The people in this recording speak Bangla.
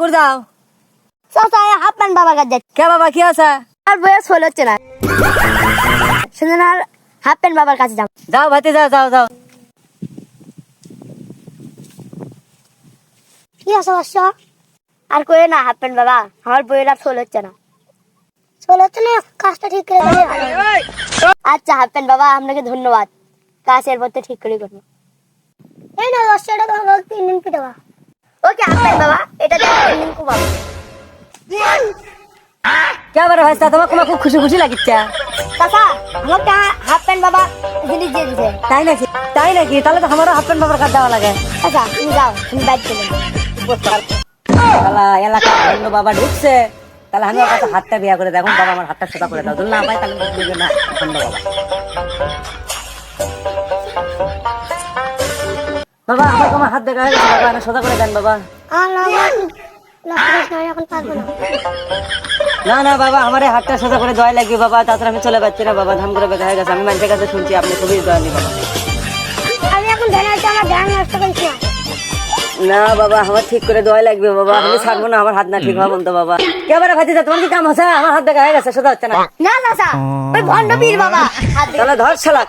করে যাও। চাচা হাফ প্যান্ট বাবার কাছে যাচ্ছে। কে বাবা কি আছে? আর বয়স হচ্ছে না, সেজন্য আর হাফ প্যান্ট বাবার কাছে যাও। যাও ভাতি যাও যাও যাও। কি সমস্যা? আর করে না হাফ প্যান্ট বাবা, আমার বইয়ের আর সোল হচ্ছে না। সোল হচ্ছে না, কাজটা ঠিক করে দিলে ভালো হয়। আচ্ছা হাফ প্যান্ট বাবা, আপনাকে ধন্যবাদ, কাজ এরপর তো ঠিক করে করবো। এই না 10 টাকা তোমার 3 দিন কি দেবা? ওকে হাফ প্যান্ট বাবা, এটা দিয়ে 3 দিন খুব ভালো। কে বারে ভাই তোমার খুব খুশি খুশি লাগিচ্ছে। চাচা আমাকে হাফ প্যান্ট বাবা জিনিস দিয়ে দিছে। তাই নাকি? তাই নাকি? তাহলে তো আমারও হাফ প্যান্ট বাবার কাছে যাওয়া লাগে। চাচা তুমি যাও, তুমি বাইক চলে শালা এলাকা অন্য বাবা ঢুকছে, তাহলে আমি ওর কাছে হাতটা বিয়া করে দেখুন বাবা আমার হাতটা সোজা করে দাও, যদি না পাই তাহলে বুঝবে না অন্য বাবা। বাবা আমার তোমার হাত দেখা হয়ে গেছে বাবা, আমি সোজা করে দেন বাবা। এখন পারবো না। না না বাবা আমার এই হাতটা সোজা করে দয়া লাগবে বাবা, তাছাড়া আমি চলে পাচ্ছি না বাবা, ধাম করে ব্যথা হয়ে গেছে। আমি মানুষের কাছে শুনছি আপনি খুবই দয়ালু বাবা। আমি এখন ধ্যান আছে, আমার ধ্যান নষ্ট করছি না। না বাবা আমার ঠিক করে দোয়া লাগবে বাবা, আমি ছাড়বো না আমার হাত না ঠিক হওয়া বলতো বাবা। কেবারে ভাতিজা তোমার কি কাম আছে? আমার হাত দেখা হয়ে গেছে, সোজা হচ্ছে না। না চাচা, ওই ভণ্ড পীর বাবা হাত দিয়ে তাহলে ধর শালা।